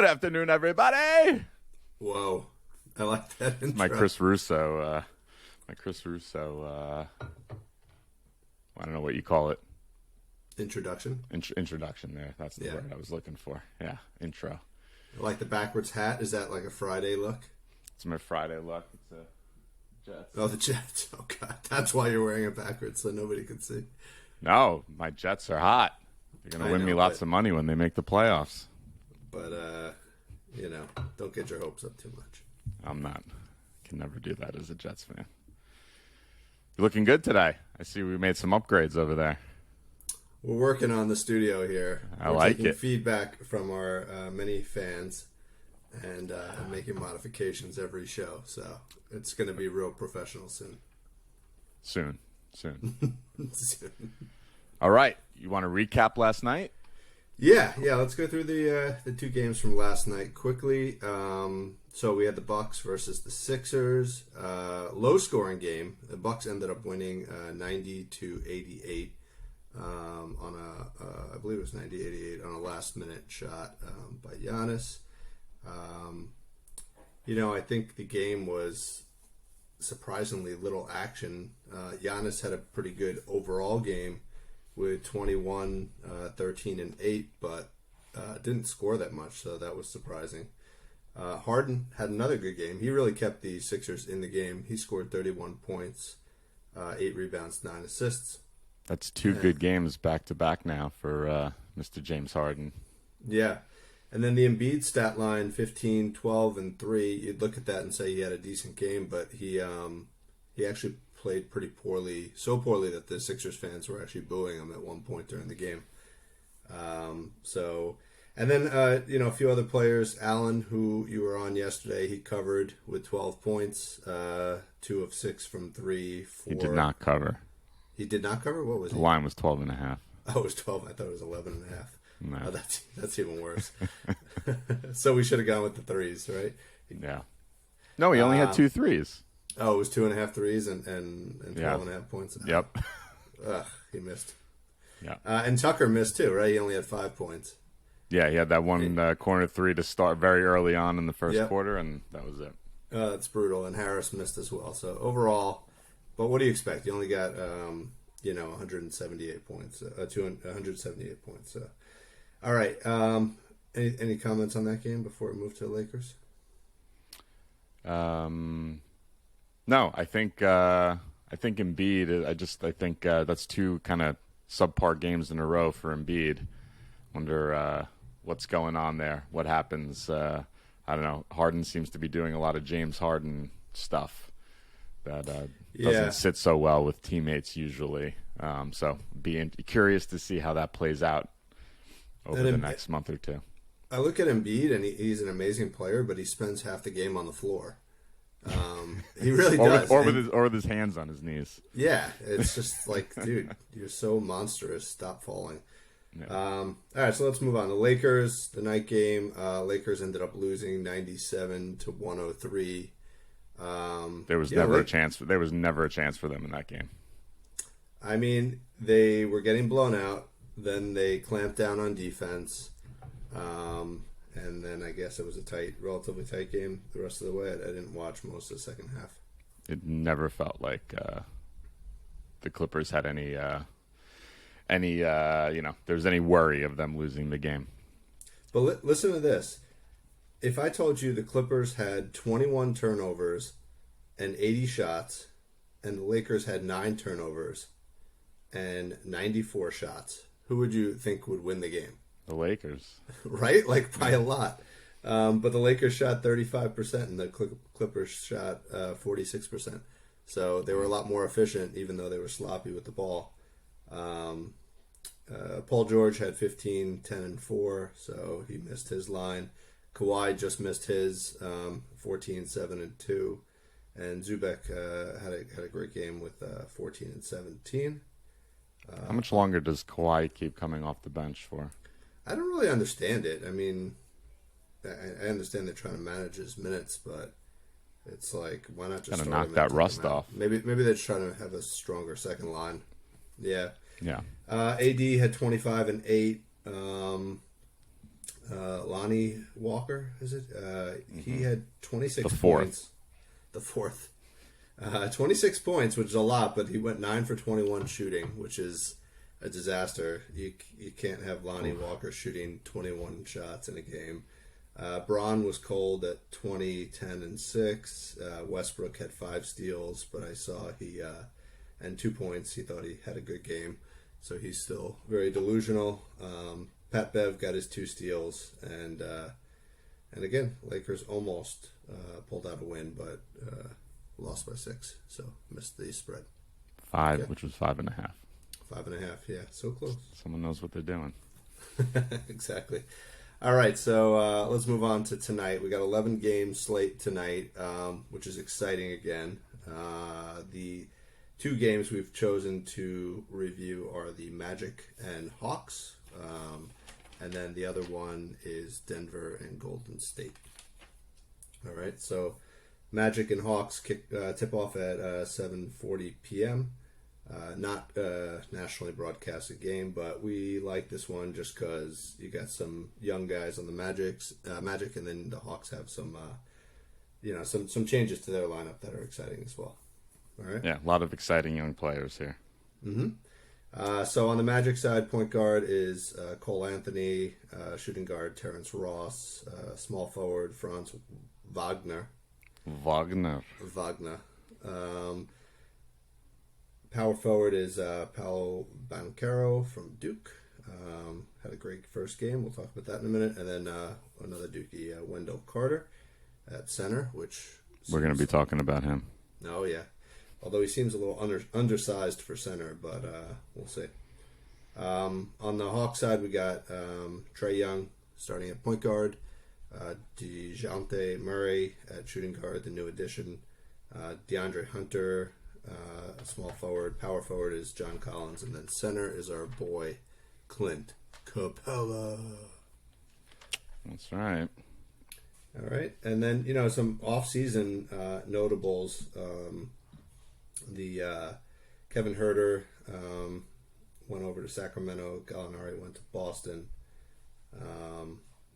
Good afternoon, everybody. Whoa, I like that intro. My Chris Russo. I don't know what you call it. Introduction. Introduction. There. That's the word I was looking for. Yeah, intro. I like the backwards hat. Is that like a Friday look? It's my Friday look. It's a Jets. Oh, the Jets. Oh God, that's why you're wearing it backwards so nobody can see. No, my Jets are hot. They're gonna win me lots of money when they make the playoffs. But don't get your hopes up too much. I'm not. Can never do that as a Jets fan. You're looking good today. I see we made some upgrades over there. We're working on the studio here. We're taking feedback from our many fans and making modifications every show. So it's going to be real professional soon. Soon. Soon. All right. You want to recap last night? Yeah. Let's go through the two games from last night quickly. So we had the Bucks versus the Sixers. Low scoring game. The Bucks ended up winning 90-88 on I believe it was 90-88 on a last minute shot by Giannis. I think the game was surprisingly little action. Giannis had a pretty good overall game with 21, 13, and 8, but didn't score that much, so that was surprising. Harden had another good game. He really kept the Sixers in the game. He scored 31 points, 8 rebounds, 9 assists. That's two good games back-to-back now for Mr. James Harden. Yeah. And then the Embiid stat line, 15, 12, and 3. You'd look at that and say he had a decent game, but he actually played pretty poorly, so poorly that the Sixers fans were actually booing him at one point during the game. And then, a few other players. Allen, who you were on yesterday, he covered with 12 points, 2 of 6 from 3. He did not cover. He did not cover? What was it? The line was 12.5. Oh, it was 12. I thought it was 11.5. No. Oh, that's even worse. So we should have gone with the threes, right? Yeah. No, he only had 2 threes. Oh, it was 2.5 threes and 12.5 points. Yep. Ugh, he missed. Yeah. And Tucker missed too, right? He only had 5 points. Yeah, he had that one corner 3 to start very early on in the first quarter, and that was it. That's brutal. And Harris missed as well. So overall, but what do you expect? You only got 178 points, 178 points. All right. Any comments on that game before we move to the Lakers? No, I think Embiid. I think that's 2 kind of subpar games in a row for Embiid. Wonder what's going on there. What happens? I don't know. Harden seems to be doing a lot of James Harden stuff that doesn't sit so well with teammates usually. So being curious to see how that plays out over the next month or two. I look at Embiid, and he's an amazing player, but he spends half the game on the floor. He really does. Or with his hands on his knees. Yeah, it's just like, dude, you're so monstrous. Stop falling. Yeah. All right, so let's move on. The Lakers, the night game. Lakers ended up losing 97-103. There was never a chance. There was never a chance for them in that game. I mean, they were getting blown out. Then they clamped down on defense. And then I guess it was a relatively tight game the rest of the way. I didn't watch most of the second half. It never felt like the Clippers had any there was any worry of them losing the game. But listen to this. If I told you the Clippers had 21 turnovers and 80 shots, and the Lakers had 9 turnovers and 94 shots, who would you think would win the game? The Lakers. Right? Like by a lot. But the Lakers shot 35% and the Clippers shot 46%. So they were a lot more efficient, even though they were sloppy with the ball. Paul George had 15, 10, and 4, so he missed his line. Kawhi just missed his 14, 7, and 2. And Zubek had a great game with 14 and 17. How much longer does Kawhi keep coming off the bench for? I don't really understand it. I mean, I understand they're trying to manage his minutes, but it's like, why not just knock that rust off? Maybe they're just trying to have a stronger second line. Yeah. Yeah. AD had 25 and 8. Lonnie Walker, is it? He had 26 The fourth. points. The fourth. 26 points, which is a lot, but he went 9 for 21 shooting, which is a disaster. You can't have Lonnie Walker shooting 21 shots in a game. Braun was cold at 20, 10, and 6. Westbrook had 5 steals, but I saw and 2 points. He thought he had a good game, so he's still very delusional. Pat Bev got his 2 steals, and again, Lakers almost pulled out a win, but lost by 6, so missed the spread. 5, which was 5.5. 5.5, yeah, so close. Someone knows what they're doing. Exactly. All right, so let's move on to tonight. We got 11 game slate tonight, which is exciting again. The 2 games we've chosen to review are the Magic and Hawks, and then the other one is Denver and Golden State. All right, so Magic and Hawks tip off at 7:40 p.m. Not a nationally broadcasted game, but we like this one just because you got some young guys on the Magic, and then the Hawks have some changes to their lineup that are exciting as well. All right. Yeah, a lot of exciting young players here. Mm-hmm. So on the Magic side, point guard is Cole Anthony, shooting guard Terrence Ross, small forward Franz Wagner. Power forward is Paolo Banchero from Duke. Had a great first game. We'll talk about that in a minute. And then another Dookie, Wendell Carter at center, which We're going to be talking about him. Oh, yeah. Although he seems a little undersized for center, but we'll see. On the Hawk side, we got Trae Young starting at point guard, DeJounte Murray at shooting guard, the new addition, DeAndre Hunter, small forward. Power forward is John Collins, and then center is our boy Clint Capella. That's right. All right, and then some off-season notables. The Kevin Herter went over to Sacramento. Gallinari went to Boston.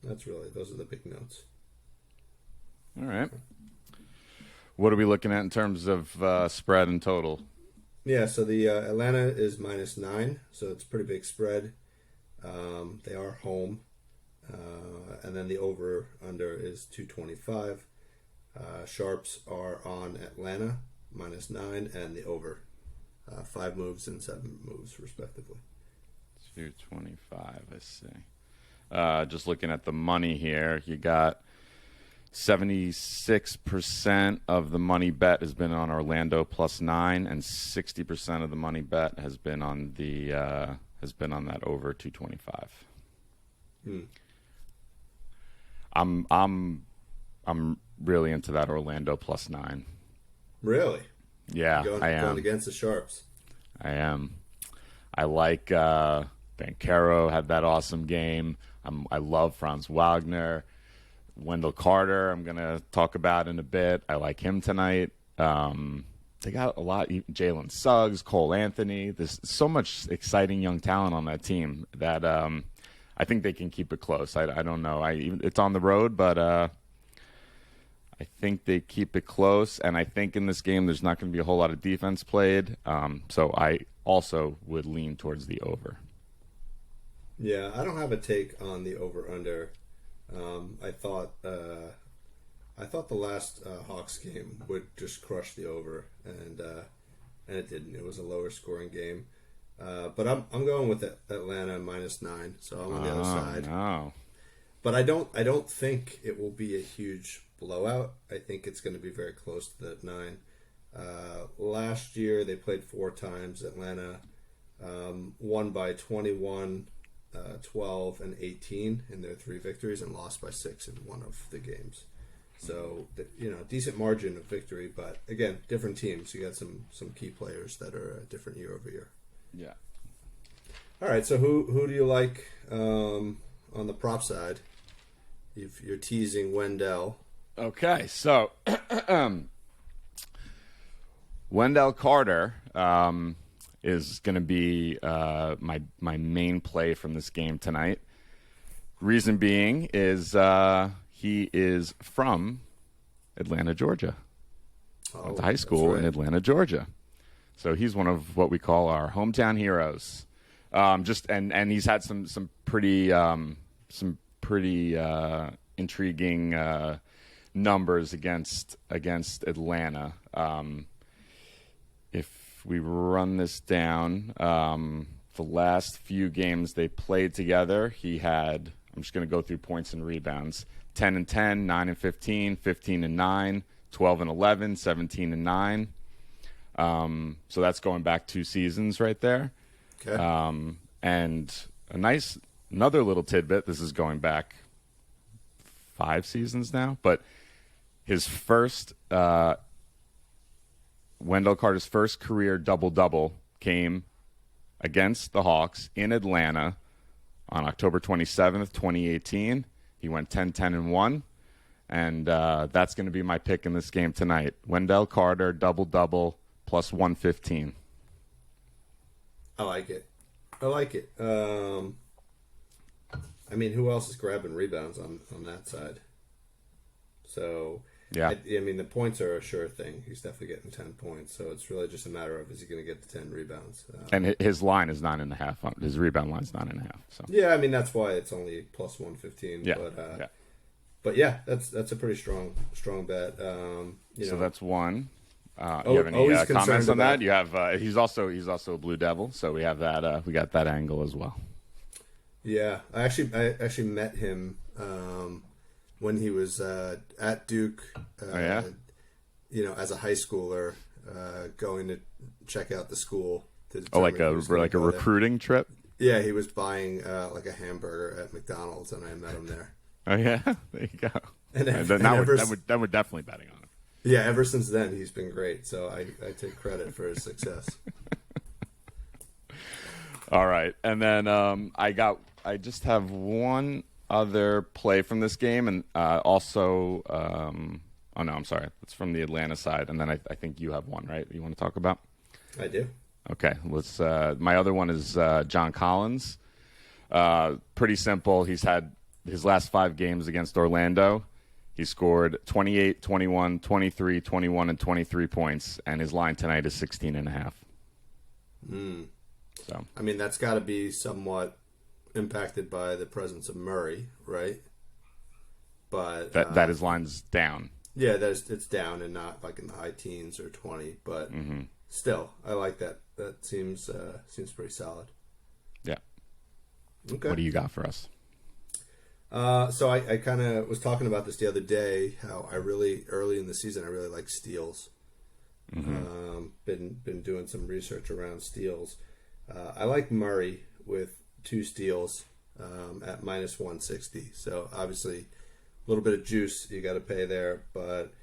Those are the big notes. All right. What are we looking at in terms of spread and total? Yeah, so the Atlanta is -9, so it's a pretty big spread. They are home. And then the over-under is 225. Sharps are on Atlanta, -9, and the over. 5 moves and 7 moves, respectively. 225, I see. Just looking at the money here, you got 76% of the money bet has been on Orlando +9, and 60% of the money bet has been on that over 225. I'm really into that Orlando +9. Really? Yeah, I am. Going against the Sharps. I am. I like Banchero had that awesome game. I love Franz Wagner. Wendell Carter, I'm going to talk about in a bit. I like him tonight. They got a lot. Jalen Suggs, Cole Anthony. There's so much exciting young talent on that team that I think they can keep it close. I don't know. It's on the road, but I think they keep it close. And I think in this game there's not going to be a whole lot of defense played. So I also would lean towards the over. Yeah, I don't have a take on the over-under. I thought the last Hawks game would just crush the over, and it didn't. It was a lower scoring game, but I'm going with Atlanta -9, so I'm on the other side. No. But I don't think it will be a huge blowout. I think it's going to be very close to that 9. Last year they played 4 times. Atlanta won by 21. 12 and 18 in their 3 victories, and lost by 6 in one of the games. So, decent margin of victory, but again, different teams. You got some key players that are different year over year. Yeah. All right, so who do you like on the prop side? If you're teasing Wendell. Okay, so Wendell Carter is going to be my main play from this game tonight. Reason being is he is from Atlanta, Georgia. Went to high school in Atlanta, Georgia. So he's one of what we call our hometown heroes. And he's had some pretty intriguing numbers against Atlanta. If we run this down, the last few games they played together, he had. I'm just going to go through points and rebounds: 10 and 10, 9 and 15, 15 and 9, 12 and 11, 17 and 9. So that's going back 2 seasons right there. Okay. And another little tidbit. This is going back 5 seasons now, but his first Wendell Carter's first career double-double came against the Hawks in Atlanta on October 27th, 2018. He went 10-10-1, and that's going to be my pick in this game tonight. Wendell Carter, double-double, plus 115. I like it. I mean, who else is grabbing rebounds on that side? So, yeah. I mean, the points are a sure thing. He's definitely getting 10 points. So it's really just a matter of, is he going to get the 10 rebounds? And his line is 9.5. His rebound line is 9.5. So yeah, I mean, that's why it's only plus 115. Yeah. But yeah, that's a pretty strong bet. So that's one. You have any always comments on about- that? You have he's also a Blue Devil, so we have that. We got that angle as well. Yeah, I actually met him when he was at Duke. As a high schooler, going to check out the school. Like a recruiting trip. Yeah, he was buying like a hamburger at McDonald's, and I met him there. Oh yeah, there you go. And we're definitely betting on him. Yeah, ever since then he's been great. So I take credit for his success. All right, and then I just have one other play from this game, and also. Oh no, I'm sorry. It's from the Atlanta side, and then I think you have one, right? You want to talk about? I do. Okay, let's. My other one is John Collins. Pretty simple. He's had his last 5 games against Orlando. He scored 28, 21, 23, 21, and 23 points, and his line tonight is 16.5. So I mean, that's got to be somewhat impacted by the presence of Murray, right? But that his line's down. Yeah, it's down and not like in the high teens or 20, but still, I like that. That seems pretty solid. Yeah. Okay. What do you got for us? So I kind of was talking about this the other day. How I really early in the season I really like steals. Been doing some research around steals. I like Murray with 2 steals at minus 160. So obviously, a little bit of juice you got to pay there, but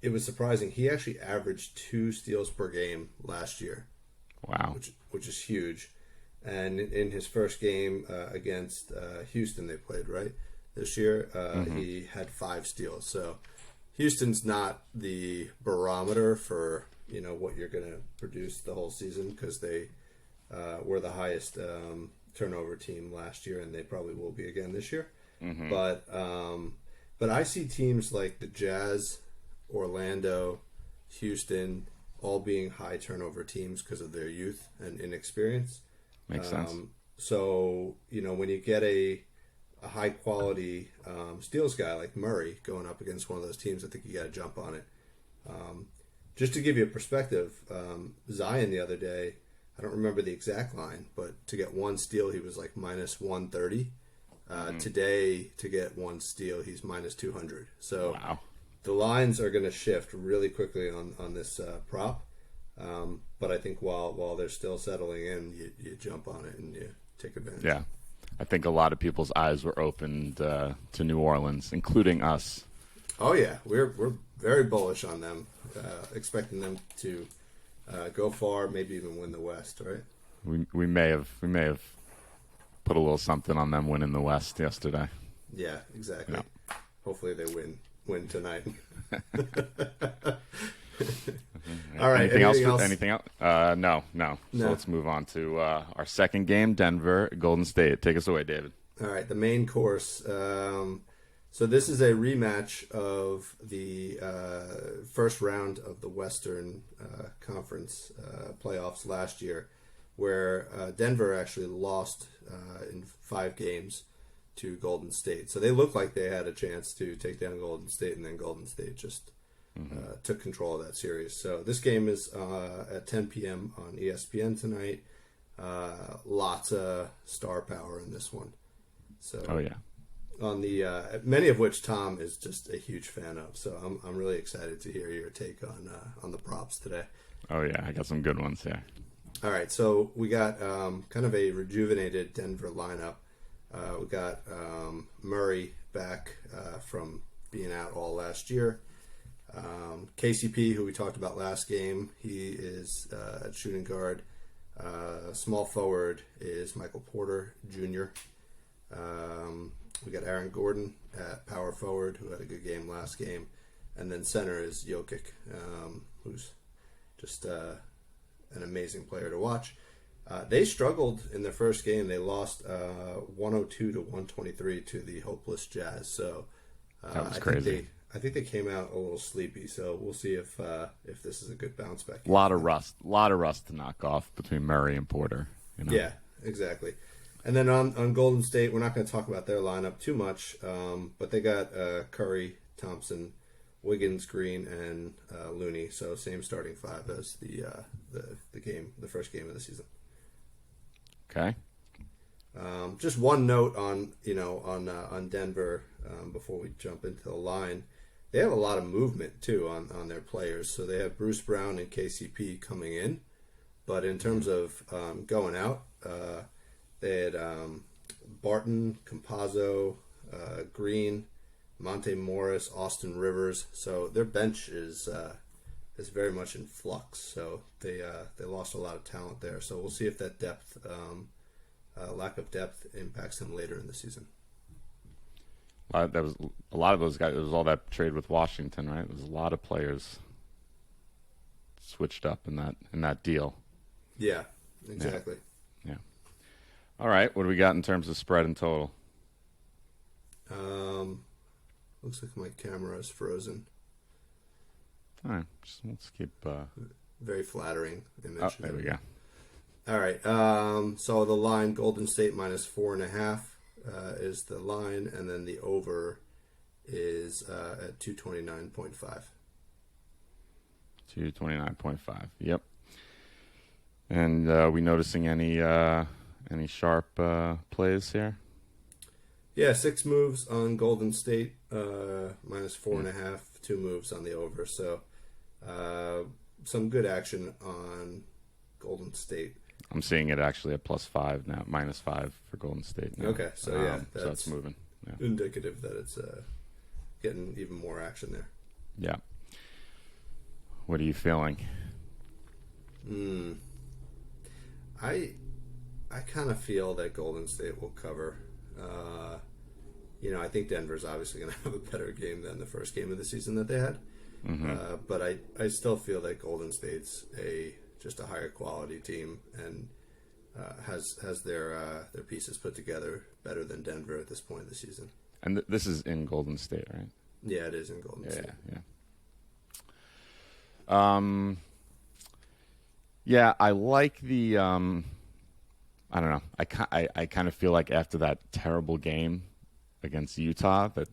it was surprising. He actually averaged 2 steals per game last year. Wow, which is huge. And in his first game against Houston, they played right this year. He had 5 steals. So Houston's not the barometer for what you're going to produce the whole season, because they were the highest turnover team last year, and they probably will be again this year. But I see teams like the Jazz, Orlando, Houston, all being high turnover teams because of their youth and inexperience. Makes sense. So when you get a high quality steals guy like Murray going up against one of those teams, I think you got to jump on it. Just to give you a perspective, Zion the other day, I don't remember the exact line, but to get 1 steal, he was like minus 130. Today, to get 1 steal, he's minus 200. So wow. The lines are going to shift really quickly on this prop. But I think while they're still settling in, you jump on it and you take advantage. Yeah. I think a lot of people's eyes were opened to New Orleans, including us. Oh yeah, we're very bullish on them, expecting them to go far, maybe even win the West. Right? We may have put a little something on them winning the West yesterday. Yeah, exactly. Yeah. Hopefully they win tonight. All right. Anything else? Anything else? No. So let's move on to our second game, Denver, Golden State. Take us away, David. All right, the main course. So this is a rematch of the first round of the Western Conference playoffs last year, where Denver actually lost in 5 games to Golden State. So they looked like they had a chance to take down Golden State, and then Golden State just took control of that series. So this game is at 10 p.m. on ESPN tonight. Lots of star power in this one. So, Oh yeah. on the many of which Tom is just a huge fan of. So I'm really excited to hear your take on the props today. Oh yeah, I got some good ones here. All right, so we got kind of a rejuvenated Denver lineup. We got Murray back from being out all last year. KCP, who we talked about last game, he is at shooting guard. Small forward is Michael Porter Jr. We got Aaron Gordon at power forward, who had a good game last game. And then center is Jokic, who's just an amazing player to watch. They struggled in their first game. They lost 102 to 123 to the hopeless Jazz. So That was crazy. I think they came out a little sleepy. So we'll see if this is a good bounce back. A lot of rust to knock off between Murray and Porter. You know? Yeah, exactly. And then on Golden State, we're not going to talk about their lineup too much, but they got Curry, Thompson, Wiggins, Green, and Looney. So same starting five as the first game of the season. Okay. Just one note on Denver before we jump into the line. They have a lot of movement too on their players. So they have Bruce Brown and KCP coming in, but in terms of going out, they had Barton, Campazzo, Green, Monte Morris, Austin Rivers. So their bench is very much in flux. So they lost a lot of talent there. So we'll see if that depth, lack of depth, impacts them later in the season. That was a lot of those guys. It was all that trade with Washington, right? There was a lot of players switched up in that deal. Yeah, exactly. Yeah. All right, what do we got in terms of spread and total? Looks like my camera is frozen. All right, let's keep. Very flattering image. Oh, there we go. All right. So the line Golden State minus 4.5 is the line, and then the over is at 229.5. 229.5. Yep. And we noticing any sharp plays here? Yeah, 6 moves on Golden State, minus 4.5. 2 moves on the over. So some good action on Golden State. I'm seeing it actually at +5 now, -5 for Golden State now. Okay, so yeah, so it's moving. Yeah. Indicative that it's getting even more action there. Yeah. What are you feeling? I kind of feel that Golden State will cover. I think Denver's obviously going to have a better game than the first game of the season that they had. But I still feel that Golden State's just a higher quality team and has their pieces put together better than Denver at this point of the season. And this is in Golden State, right? Yeah, it is in Golden State. Yeah, I like the. I don't know. I kind of feel like after that terrible game against Utah, that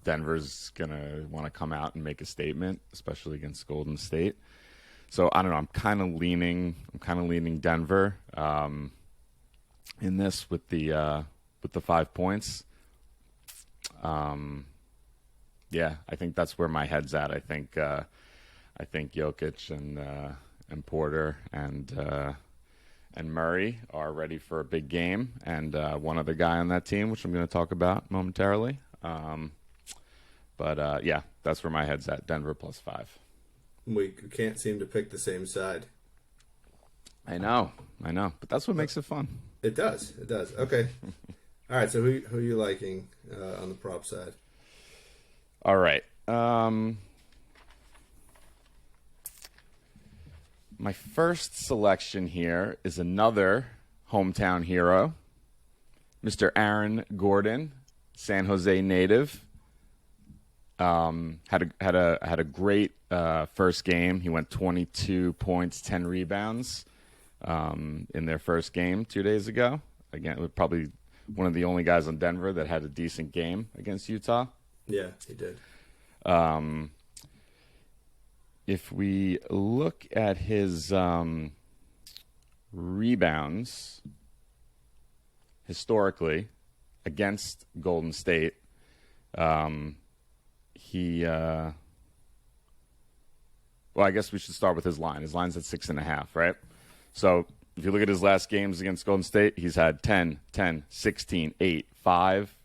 Denver's gonna want to come out and make a statement, especially against Golden State. So I don't know. I'm kind of leaning Denver in this with the 5 points. Yeah, I think that's where my head's at. I think Jokic and Porter and Murray are ready for a big game, and one other guy on that team, which I'm going to talk about momentarily. But yeah, that's where my head's at. Denver +5. We can't seem to pick the same side. I know, but that's what makes it fun. It does. Okay. All right. So who are you liking on the prop side? All right. My first selection here is another hometown hero, Mr. Aaron Gordon, San Jose native, had a great first game. He went 22 points, 10 rebounds in their first game 2 days ago. Again, probably one of the only guys on Denver that had a decent game against Utah. Yeah, he did. If we look at his rebounds historically against Golden State, well, I guess we should start with his line. His line's at 6.5, right? So if you look at his last games against Golden State, he's had 10, 10, 16, 8, 5,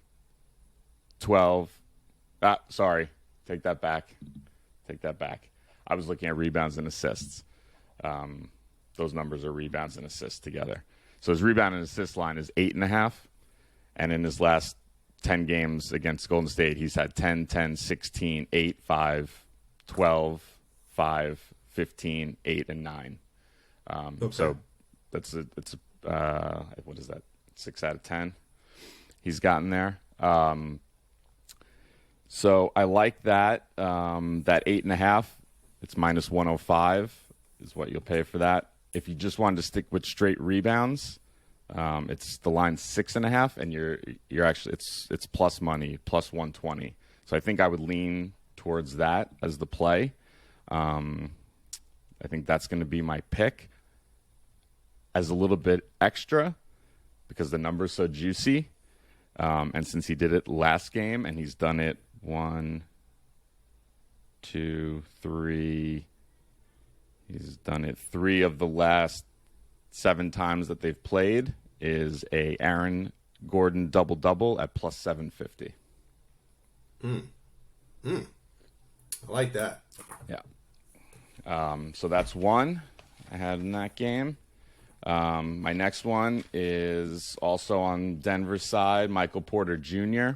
12. Sorry. Take that back. I was looking at rebounds and assists. Those numbers are rebounds and assists together. So his rebound and assist line is 8.5. And in his last 10 games against Golden State, he's had 10, 10, 16, 8, 5, 12, 5, 15, 8, and 9. So it's what is that? 6 out of 10 he's gotten there. So I like that. That 8.5, it's minus 105 is what you'll pay for that. If you just wanted to stick with straight rebounds, it's the line 6.5, and you're actually it's plus money, plus 120. So I think I would lean towards that as the play. I think that's going to be my pick as a little bit extra because the number's so juicy. And since he did it last game and he's done it 1, 2, 3, he's done it 3 of the last 7 times that they've played, is a Aaron Gordon double-double at plus 750. I like that. Yeah. So that's one I had in that game. My next one is also on Denver's side, Michael Porter Jr.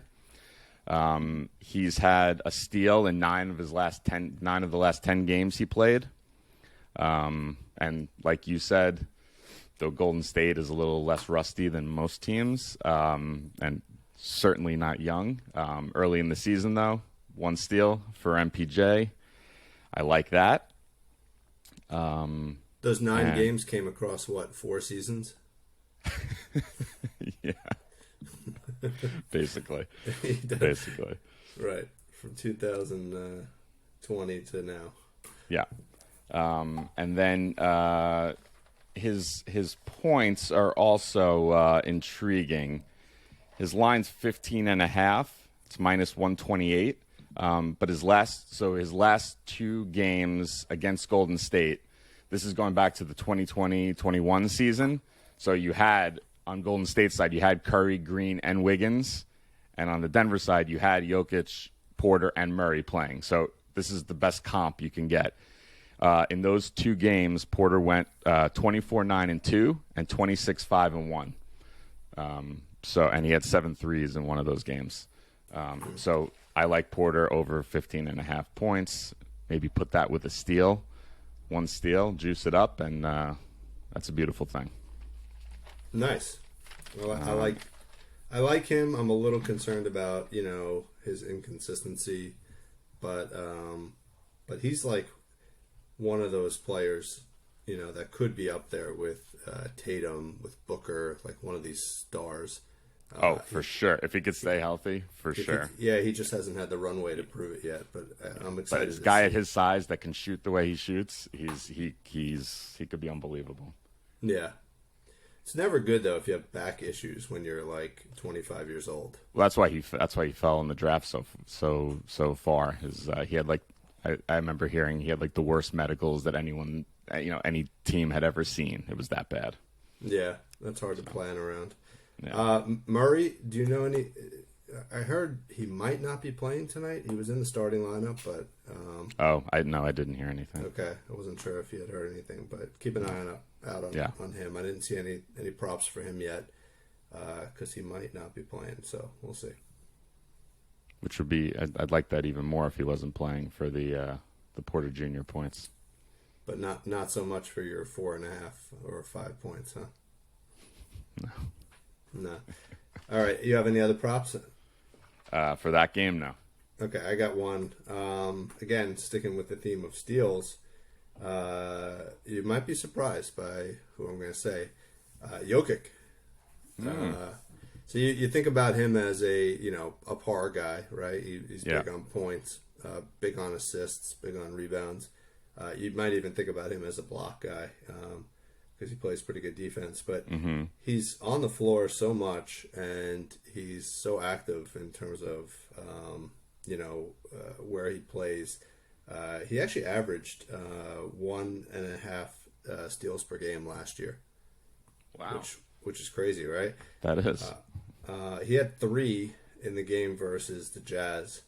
He's had a steal in 9 of the last 10 games he played. And like you said, though Golden State is a little less rusty than most teams, and certainly not young. Early in the season, though, 1 steal for MPJ. I like that. Those 9 games came across, 4 seasons? Yeah. Basically. Right. From 2020 to now. Yeah. And then his points are also intriguing. His line's 15.5. It's minus 128. But his last 2 games against Golden State, this is going back to the 2020-21 season. So you had, on Golden State side, you had Curry, Green, and Wiggins. And on the Denver side, you had Jokic, Porter, and Murray playing. So this is the best comp you can get. In those 2 games, Porter went 24-9-2 and 26-5-1. And he had 7 threes in one of those games. So I like Porter over 15.5 points. Maybe put that with a steal. 1 steal, juice it up, and that's a beautiful thing. Nice. Well, I like him. I'm a little concerned about his inconsistency, but he's like one of those players that could be up there with Tatum, with Booker, like one of these stars. For sure. If he could stay healthy, for sure. He just hasn't had the runway to prove it yet. But I'm excited. But a guy at his size that can shoot the way he shoots, he could be unbelievable. Yeah, it's never good though if you have back issues when you're like 25 years old. Well, that's why he fell in the draft so far. He had like I remember hearing he had like the worst medicals that any team had ever seen. It was that bad. Yeah, that's hard to plan around. Yeah. Murray, do you know any? I heard he might not be playing tonight. He was in the starting lineup, but I didn't hear anything. Okay, I wasn't sure if you had heard anything, but keep an eye out on him. I didn't see any props for him yet because he might not be playing. So we'll see. Which would be, I'd like that even more if he wasn't playing for the Porter Jr. points. But not so much for your 4.5 or 5 points, huh? No. No. All right. You have any other props? For that game, no. Okay, I got one. Again, sticking with the theme of steals, you might be surprised by who I'm going to say. Jokic. So you think about him as a par guy, right? He's Yeah. big on points, big on assists, big on rebounds. You might even think about him as a block guy because he plays pretty good defense. But he's on the floor so much, and he's so active in terms of where he plays. He actually averaged 1.5 steals per game last year. Wow. Which is crazy, right? That is. He had 3 in the game versus the Jazz.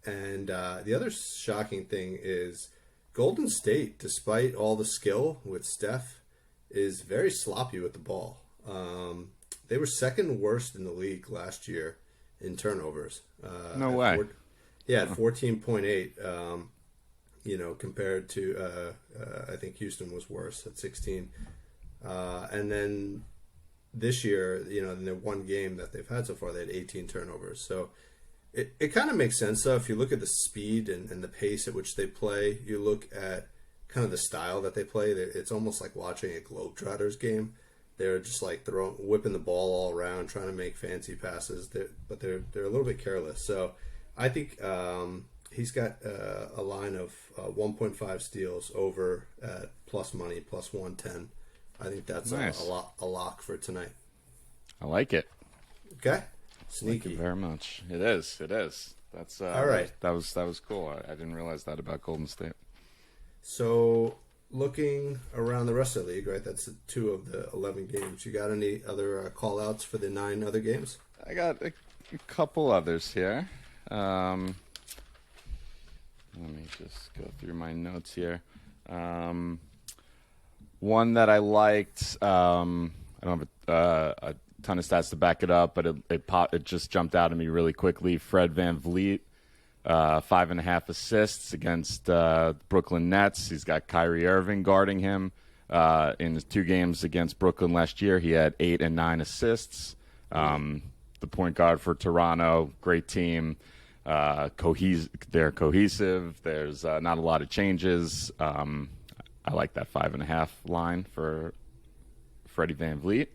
And the other shocking thing is Golden State, despite all the skill with Steph, is very sloppy with the ball. They were second worst in the league last year in turnovers. No way. At 14.8. Compared to I think Houston was worse at 16. And then this year, in the one game that they've had so far, they had 18 turnovers. So it kind of makes sense, though. If you look at the speed and the pace at which they play, you look at kind of the style that they play, it's almost like watching a Globetrotters game. They're just like whipping the ball all around, trying to make fancy passes, but they're a little bit careless. So I think he's got a line of 1.5 steals over at plus money, plus 110. I think that's nice. a lock for tonight. I like it. Okay, sneaky. Thank you very much. It is. That's all right. That was cool. I didn't realize that about Golden State. So looking around the rest of the league, right? That's 2 of the 11 games. You got any other call outs for the 9 other games? I got a couple others here. Let me just go through my notes here. One that I liked, I don't have a ton of stats to back it up, but it just jumped out at me really quickly. Fred VanVleet, 5.5 assists against Brooklyn Nets. He's got Kyrie Irving guarding him. In his 2 games against Brooklyn last year, he had 8 and 9 assists. The point guard for Toronto, great team. They're cohesive. There's not a lot of changes. I like that 5.5 line for Freddie VanVleet.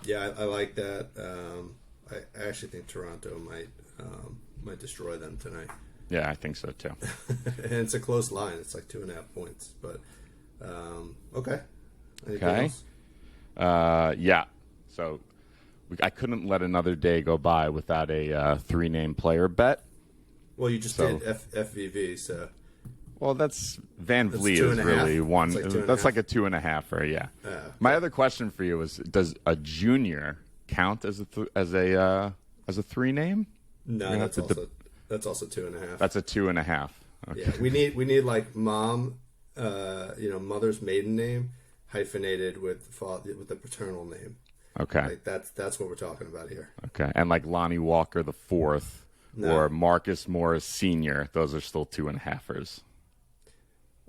Yeah, I like that. I actually think Toronto might destroy them tonight. Yeah, I think so too. And it's a close line. It's like 2.5 points. But okay. Anything Okay. else? Yeah. So I couldn't let another day go by without a 3-name player bet. Well, you just did FVV, so. Well, that's Van Vliet is really one. That's like a 2.5, yeah. My other question for you is: does a junior count as a 3-name? No, that's also 2.5. That's a 2.5. Okay. Yeah, we need like mom, mother's maiden name hyphenated with the paternal name. Okay. Like that's what we're talking about here. Okay, and like Lonnie Walker the fourth or Marcus Morris Sr. Those are still 2.5ers.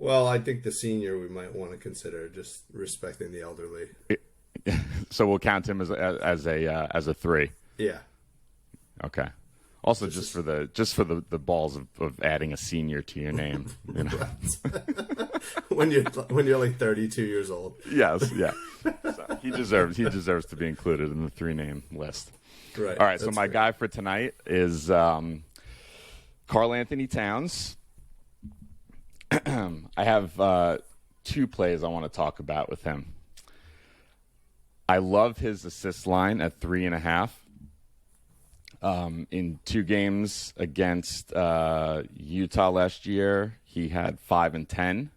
Well, I think the senior we might want to consider, just respecting the elderly. So we'll count him as a 3. Yeah. Okay. Also, just for the balls of adding a senior to your name, when you're like 32 years old. Yes, yeah. So he deserves to be included in the 3-name list. Right. All right. So my guy for tonight is Karl Anthony Towns. I have 2 plays I want to talk about with him. I love his assist line at 3.5. In 2 games against Utah last year, he had 5 and 10.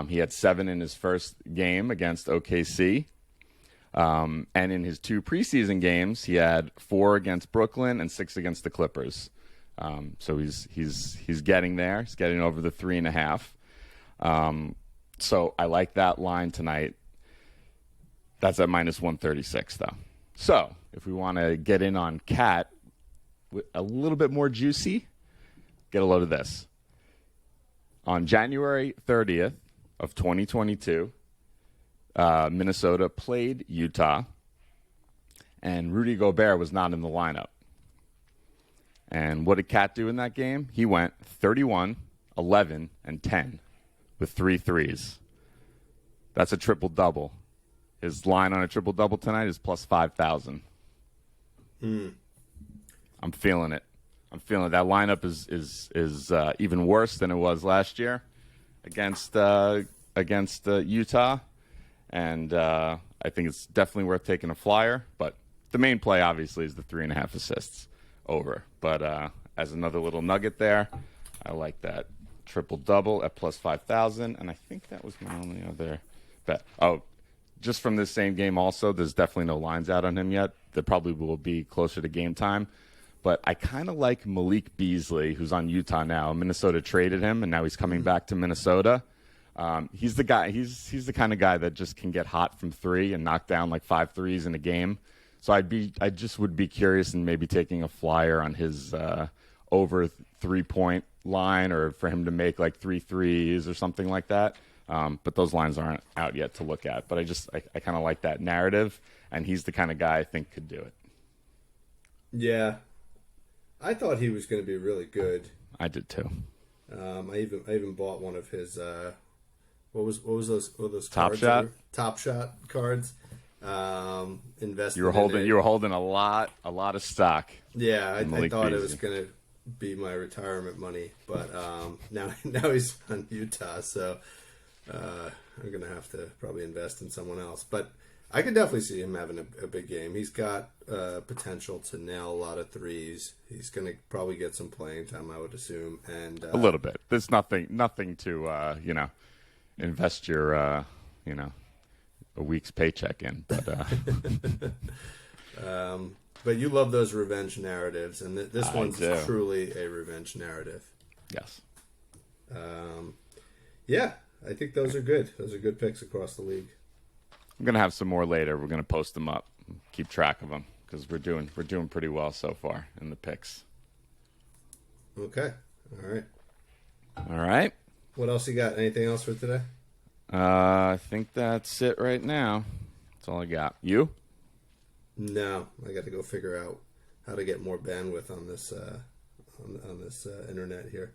He had 7 in his first game against OKC. And in his 2 preseason games, he had 4 against Brooklyn and 6 against the Clippers. So he's getting there. He's getting over the 3.5. So I like that line tonight. That's at minus 136, though. So if we want to get in on Cat, a little bit more juicy, get a load of this. On January 30th of 2022, Minnesota played Utah, and Rudy Gobert was not in the lineup. And what did Cat do in that game? He went 31, 11, and 10 with 3 threes. That's a triple-double. His line on a triple-double tonight is plus 5,000. I'm feeling it. That lineup is even worse than it was last year against Utah, and I think it's definitely worth taking a flyer. But the main play, obviously, is the 3.5 assists over. But as another little nugget there, I like that triple-double at plus 5,000, and I think that was my only other bet. Oh, just from this same game also, there's definitely no lines out on him yet. There probably will be closer to game time. But I kind of like Malik Beasley, who's on Utah now. Minnesota traded him, and now he's coming back to Minnesota. He's the guy. He's the kind of guy that just can get hot from 3 and knock down like 5 threes in a game. So I just would be curious in maybe taking a flyer on his over 3-point line, or for him to make like 3 threes or something like that. But those lines aren't out yet to look at. But I kind of like that narrative, and he's the kind of guy I think could do it. Yeah. I thought he was going to be really good. I did too. I even bought one of his what was those Top cards? Shot? Top Shot cards. Invested. You were holding a lot of stock. Yeah, I thought Beasley. it was going to be my retirement money, but now he's on Utah, so I'm going to have to probably invest in someone else. But I could definitely see him having a big game. He's got potential to nail a lot of threes. He's going to probably get some playing time, I would assume, and A little bit. There's nothing to invest your a week's paycheck in. But you love those revenge narratives, and this one's do. truly a revenge narrative. Yes. Yeah, I think those are good. Those are good picks across the league. I'm gonna have some more later. We're gonna post them up, keep track of them, because we're doing pretty well so far in the picks. Okay. All right. All right. What else you got? Anything else for today? I think that's it right now. That's all I got. You? No, I got to go figure out how to get more bandwidth on this on this internet here.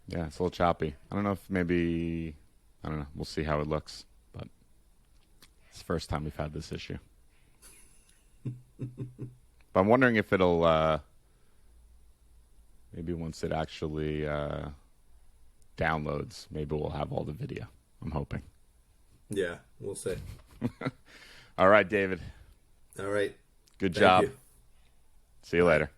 Yeah, it's a little choppy. I don't know if maybe We'll see how it looks, but it's the first time we've had this issue. But I'm wondering if it'll maybe once it actually downloads, maybe we'll have all the video. I'm hoping. Yeah, we'll see. All right, David. All right. Good Thank job. you. See you later.